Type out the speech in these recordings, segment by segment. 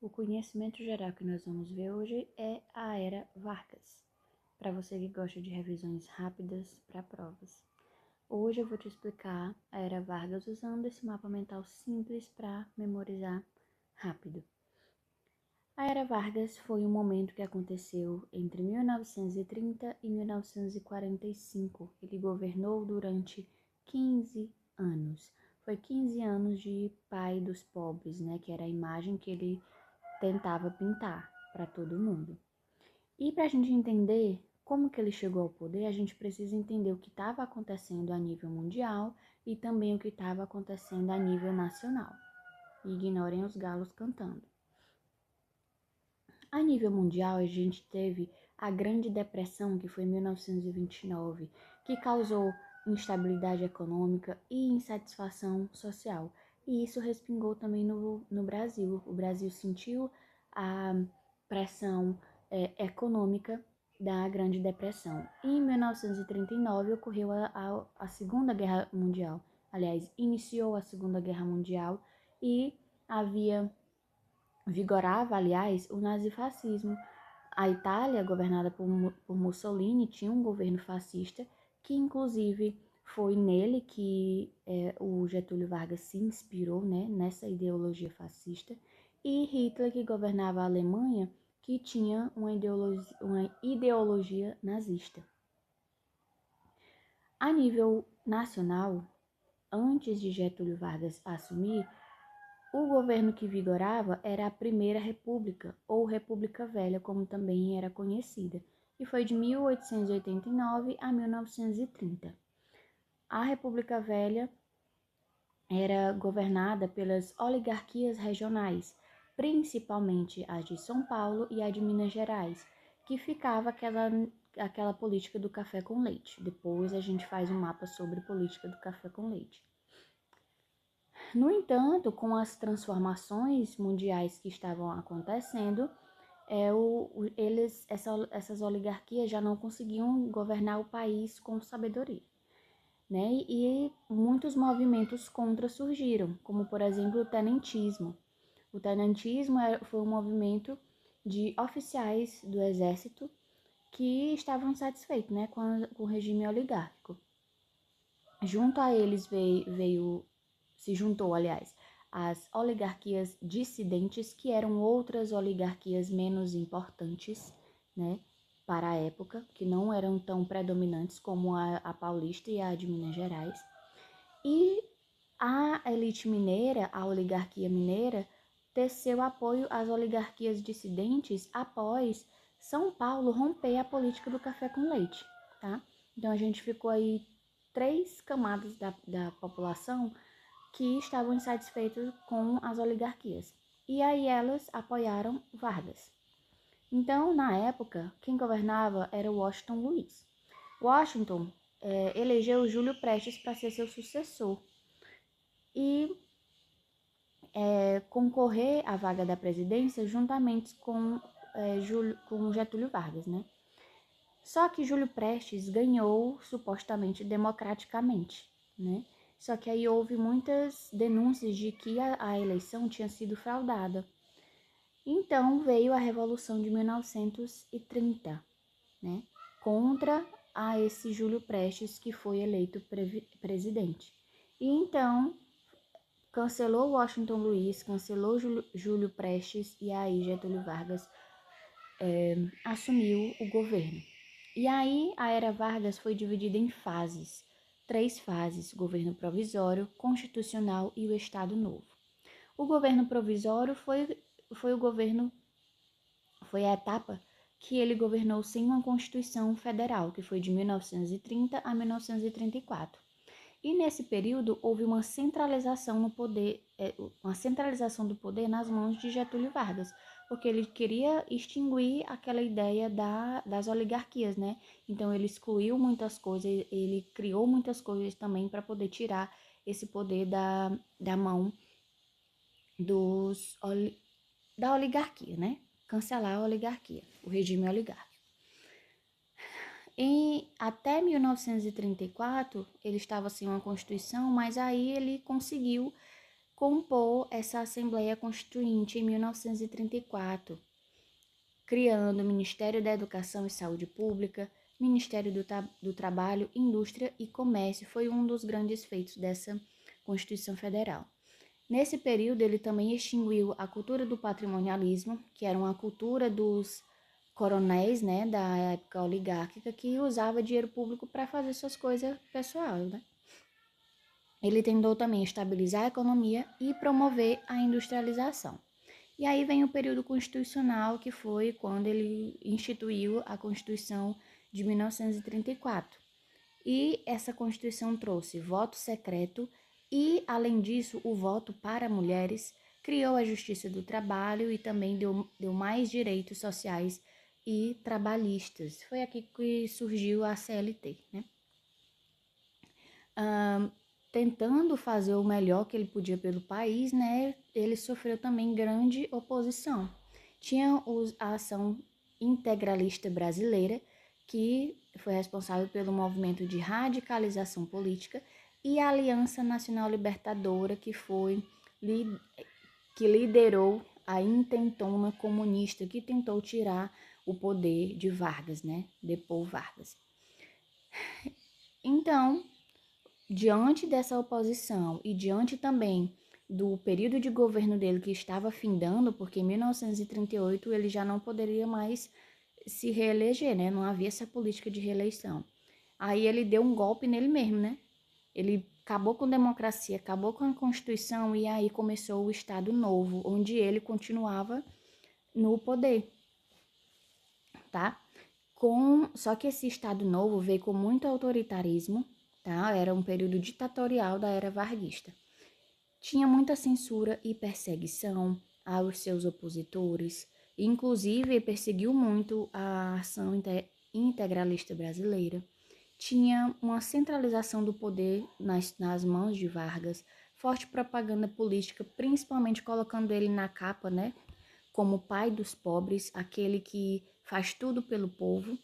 O conhecimento geral que nós vamos ver hoje é a Era Vargas, para você que gosta de revisões rápidas para provas. Hoje eu vou te explicar a Era Vargas usando esse mapa mental simples para memorizar rápido. A Era Vargas foi um momento que aconteceu entre 1930 e 1945. Ele governou durante 15 anos. Foi 15 anos de pai dos pobres, né? Que era a imagem que ele tentava pintar para todo mundo. E para a gente entender como que ele chegou ao poder, a gente precisa entender o que estava acontecendo a nível mundial e também o que estava acontecendo a nível nacional. E ignorem os galos cantando. A nível mundial, a gente teve a Grande Depressão, que foi em 1929, que causou instabilidade econômica e insatisfação social. E isso respingou também no Brasil. O Brasil sentiu a pressão econômica da Grande Depressão. E em 1939 ocorreu a Segunda Guerra Mundial. Aliás, iniciou a Segunda Guerra Mundial e vigorava, aliás, o nazifascismo. A Itália, governada por Mussolini, tinha um governo fascista que, inclusive, foi nele que o Getúlio Vargas se inspirou, né, nessa ideologia fascista. E Hitler, que governava a Alemanha, que tinha uma ideologia nazista. A nível nacional, antes de Getúlio Vargas assumir, o governo que vigorava era a Primeira República, ou República Velha, como também era conhecida, e foi de 1889 a 1930. A República Velha era governada pelas oligarquias regionais, principalmente as de São Paulo e a de Minas Gerais, que ficava aquela política do café com leite. Depois a gente faz um mapa sobre política do café com leite. No entanto, com as transformações mundiais que estavam acontecendo, essas oligarquias já não conseguiam governar o país com sabedoria, né? E muitos movimentos contra surgiram, como por exemplo o tenentismo. O tenentismo foi um movimento de oficiais do exército que estavam insatisfeitos, né, com o regime oligárquico. Junto a eles se juntou, aliás, as oligarquias dissidentes, que eram outras oligarquias menos importantes, né, para a época, que não eram tão predominantes como a paulista e a de Minas Gerais. E a elite mineira, a oligarquia mineira, teceu apoio às oligarquias dissidentes após São Paulo romper a política do café com leite, tá? Então a gente ficou aí 3 camadas da população que estavam insatisfeitas com as oligarquias. E aí elas apoiaram Vargas. Então, na época, quem governava era Washington Luiz. Washington elegeu Júlio Prestes para ser seu sucessor e concorrer à vaga da presidência juntamente com Getúlio Vargas, né? Só que Júlio Prestes ganhou supostamente democraticamente, né? Só que aí houve muitas denúncias de que a eleição tinha sido fraudada. Então veio a Revolução de 1930, né? Contra esse Júlio Prestes que foi eleito presidente. E então cancelou Washington Luiz, cancelou Júlio Prestes e aí Getúlio Vargas assumiu o governo. E aí a Era Vargas foi dividida em fases, 3 fases: governo provisório, constitucional e o Estado Novo. O governo provisório foi a etapa que ele governou sem uma Constituição Federal, que foi de 1930 a 1934. E nesse período houve uma centralização do poder nas mãos de Getúlio Vargas, porque ele queria extinguir aquela ideia das oligarquias, né? Então ele excluiu muitas coisas, ele criou muitas coisas também para poder tirar esse poder da mão da oligarquia, né? Cancelar a oligarquia, o regime oligárquico. Até 1934, ele estava sem uma Constituição, mas aí ele conseguiu compor essa Assembleia Constituinte em 1934, criando o Ministério da Educação e Saúde Pública, Ministério do Trabalho, Indústria e Comércio. Foi um dos grandes feitos dessa Constituição Federal. Nesse período, ele também extinguiu a cultura do patrimonialismo, que era uma cultura dos coronéis, né, da época oligárquica, que usava dinheiro público para fazer suas coisas pessoais, né? Ele tentou também estabilizar a economia e promover a industrialização. E aí vem o período constitucional, que foi quando ele instituiu a Constituição de 1934. E essa Constituição trouxe voto secreto e, além disso, o voto para mulheres, criou a Justiça do Trabalho e também deu mais direitos sociais e trabalhistas. Foi aqui que surgiu a CLT, né? Tentando fazer o melhor que ele podia pelo país, né? Ele sofreu também grande oposição. Tinha a Ação Integralista Brasileira, que foi responsável pelo movimento de radicalização política, e a Aliança Nacional Libertadora, que liderou a intentona comunista, que tentou tirar o poder de Vargas, né? Depor Vargas. Então, diante dessa oposição e diante também do período de governo dele que estava findando, porque em 1938 ele já não poderia mais se reeleger, né? Não havia essa política de reeleição. Aí ele deu um golpe nele mesmo, né? Ele acabou com a democracia, acabou com a Constituição e aí começou o Estado Novo, onde ele continuava no poder, tá? Só que esse Estado Novo veio com muito autoritarismo, tá? Era um período ditatorial da era varguista. Tinha muita censura e perseguição aos seus opositores, inclusive perseguiu muito a ação integralista brasileira. Tinha uma centralização do poder nas mãos de Vargas, forte propaganda política, principalmente colocando ele na capa, né? Como o pai dos pobres, aquele que faz tudo pelo povo.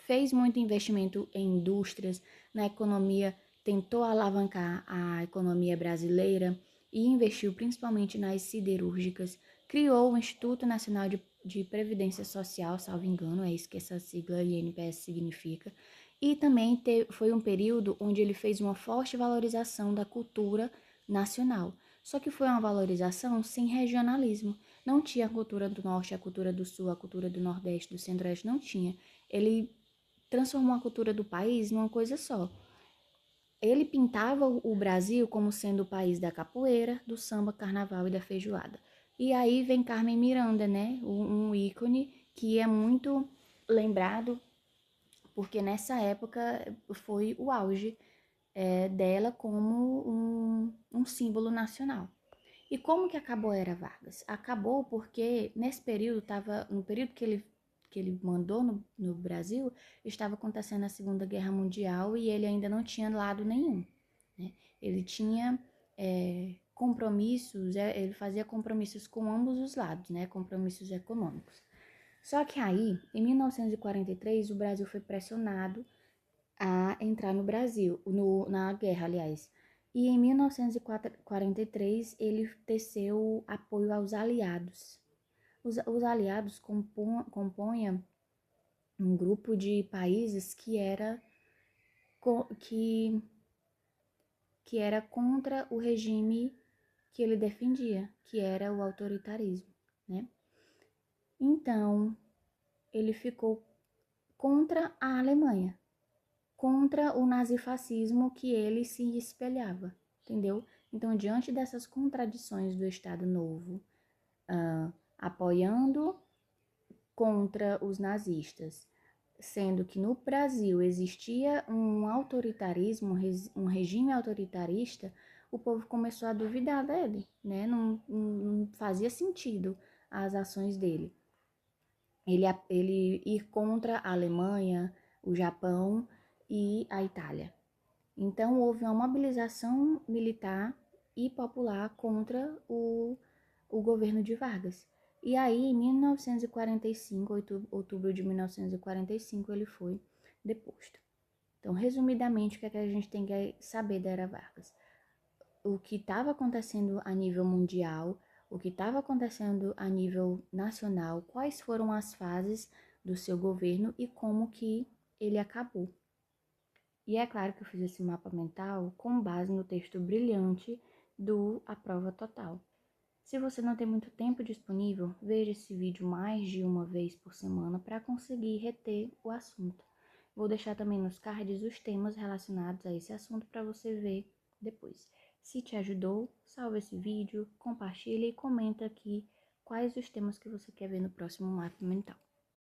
Fez muito investimento em indústrias, na economia, tentou alavancar a economia brasileira e investiu principalmente nas siderúrgicas. Criou o Instituto Nacional de Previdência Social, salvo engano, é isso que essa sigla INPS significa. E também foi um período onde ele fez uma forte valorização da cultura nacional. Só que foi uma valorização sem regionalismo. Não tinha a cultura do Norte, a cultura do Sul, a cultura do Nordeste, do Centro-Oeste, não tinha. Ele transformou a cultura do país numa coisa só. Ele pintava o Brasil como sendo o país da capoeira, do samba, carnaval e da feijoada. E aí vem Carmen Miranda, né? Um ícone que é muito lembrado, porque nessa época foi o auge dela como um símbolo nacional. E como que acabou a Era Vargas? Acabou porque nesse período, no período que ele mandou no Brasil, estava acontecendo a Segunda Guerra Mundial e ele ainda não tinha lado nenhum, né? Ele tinha compromissos, ele fazia compromissos com ambos os lados, né? Compromissos econômicos. Só que aí, em 1943, o Brasil foi pressionado a entrar no Brasil, na guerra, aliás. E em 1943 ele teceu apoio aos aliados. Os aliados compunham um grupo de países que era contra o regime que ele defendia, que era o autoritarismo, né? Então, ele ficou contra a Alemanha, contra o nazifascismo que ele se espelhava, entendeu? Então, diante dessas contradições do Estado Novo, apoiando contra os nazistas, sendo que no Brasil existia um autoritarismo, um regime autoritarista, o povo começou a duvidar dele, né? Não fazia sentido as ações dele. Ele ir contra a Alemanha, o Japão e a Itália. Então, houve uma mobilização militar e popular contra o governo de Vargas. E aí, em 1945, outubro de 1945, ele foi deposto. Então, resumidamente, o que é que a gente tem que saber da Era Vargas? o que estava acontecendo a nível mundial, o que estava acontecendo a nível nacional, quais foram as fases do seu governo e como que ele acabou. E é claro que eu fiz esse mapa mental com base no texto brilhante do A Prova Total. Se você não tem muito tempo disponível, veja esse vídeo mais de uma vez por semana para conseguir reter o assunto. Vou deixar também nos cards os temas relacionados a esse assunto para você ver depois. Se te ajudou, salve esse vídeo, compartilha e comenta aqui quais os temas que você quer ver no próximo mapa mental.